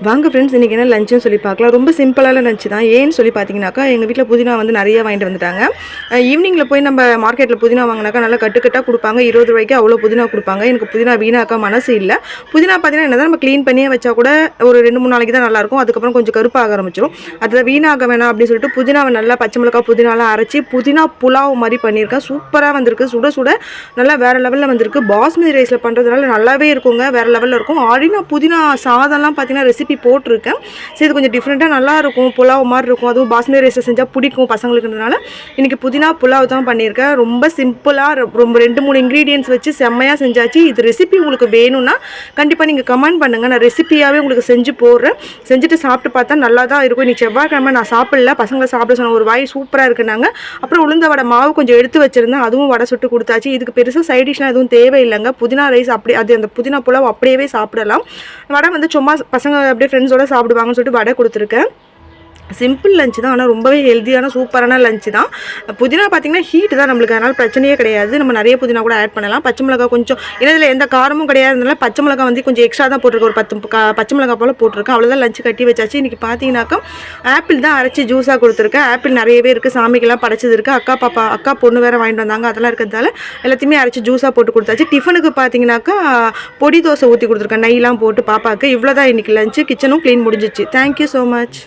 வாங்க ஃப்ரெண்ட்ஸ், இன்றைக்கி என்ன லஞ்சுன்னு சொல்லி பார்க்கலாம். ரொம்ப சிம்பிளான லஞ்சு தான். ஏன்னு சொல்லி பார்த்தீங்கன்னாக்கா, எங்கள் வீட்டில் புதினா வந்து நிறைய வாங்கிட்டு வந்துட்டாங்க. ஈவினிங்கில் போய் நம்ம மார்க்கெட்டில் புதினா வாங்கினாக்கா நல்லா கட்டுக்கட்டாக கொடுப்பாங்க. 20 ரூபாய்க்கு அவ்வளோ புதினா கொடுப்பாங்க. எனக்கு புதினா வீணாக்க மனசு இல்லை. புதினா பார்த்தீங்கன்னா என்ன தான் நம்ம க்ளீன் பண்ணியே வச்சா கூட ஒரு 2-3 நாளைக்கு தான் நல்லாயிருக்கும். அதுக்கப்புறம் கொஞ்சம் கருப்பாக ஆரம்பிச்சிடும். அதில் வீணாக வேணாம் அப்படின்னு சொல்லிட்டு புதினாவை நல்லா பச்சை மிளகாய் புதினாலாம் அரைச்சி புதினா புலாவ் மாதிரி பண்ணியிருக்கேன். சூப்பராக வந்திருக்கு. சுட சுட நல்லா வேறு லெவலில் வந்திருக்கு. பாஸ்மதி ரைஸில் பண்ணுறதுனால நல்லாவே இருக்குங்க. வேறு லெவலில் இருக்கும். ஆல்ரெடி நான் புதினா சாதம்லாம் பார்த்தீங்கன்னா ரெசிபி போட்டிருக்கேன். சரி, இது கொஞ்சம் டிஃப்ரெண்ட்டாக நல்லாயிருக்கும். புலாவ் மாதிரி இருக்கும். அதுவும் பாஸ்மதி ரைஸை செஞ்சால் பிடிக்கும் பசங்களுக்குன்றதுனால இன்றைக்கி புதினா புலாவ் தான் பண்ணியிருக்கேன். ரொம்ப சிம்பிளாக ரொம்ப 2-3 இன்க்ரீடியன்ட்ஸ் வச்சு செம்மையாக செஞ்சாச்சு. இது ரெசிபி உங்களுக்கு வேணும்னா கண்டிப்பாக நீங்கள் கமெண்ட் பண்ணுங்கள். நான் ரெசிப்பியாகவே உங்களுக்கு செஞ்சு போடுறேன். செஞ்சுட்டு சாப்பிட்டு பார்த்தா நல்லா தான் இருக்கும். இன்றைக்கி செவ்வாய்க்கிழமை நான் சாப்பிடல, பசங்களை சாப்பிட சொன்ன ஒரு வாய் சூப்பராக இருக்குனாங்க. அப்புறம் உளுந்த வடை மாவு கொஞ்சம் எடுத்து வச்சுருந்தேன், அதுவும் வடை சுட்டு கொடுத்தாச்சு. இதுக்கு பெருசாக சைட் டிஷ்லாம் எதுவும் தேவையில்லைங்க. புதினா ரைஸ் அப்படியே அது அந்த புதினா புலாவ் அப்படியே சாப்பிடலாம். வடை வந்து சும்மா பசங்க அப்படியே ஃப்ரெண்ட்ஸோடு சாப்பிடுவாங்கன்னு சொல்லிட்டு வடை கொடுத்துருக்கேன். சிம்பிள் லஞ்சு தான், ஆனால் ரொம்பவே ஹெல்த்தியான சூப்பரான லஞ்சு தான். புதினா பார்த்திங்கன்னா ஹீட் தான் நம்மளுக்கு, அதனால் பிரச்சனையே கிடையாது. நம்ம நிறைய புதினா கூட ஆட் பண்ணலாம். பச்சை மிளகா கொஞ்சம் ஏன்னா இதில் எந்த காரமும் கிடையாதுனால பச்சை மிளகா வந்து கொஞ்சம் எக்ஸ்ட்ரா தான் போட்டிருக்கேன். ஒரு 10 பச்சை மிளகா போல் போட்டிருக்கேன். அவ்வளோதான் லஞ்சு கட்டி வச்சாச்சு. இன்றைக்கி பார்த்தீங்கன்னாக்கா ஆப்பிள் தான் அரைச்சி ஜூஸாக கொடுத்துருக்கேன். ஆப்பிள் நிறையவே இருக்குது, சாமிக்கெல்லாம் படைச்சது இருக்குது. அக்கா பொண்ணு வேறு வாங்கிட்டு வந்தாங்க. அதெல்லாம் இருக்கிறதால எல்லாத்தையுமே அரைச்சி ஜூஸாக போட்டு கொடுத்தாச்சு. டிஃபனுக்கு பார்த்தீங்கன்னாக்கா பொடி தோசை ஊற்றி கொடுத்துருக்கேன், நெய்லாம் போட்டு பாப்பாவுக்கு. இவ்வளோ தான் இன்றைக்கி லஞ்சு. கிச்சனும் க்ளீன் முடிஞ்சிச்சு. Thank you so much.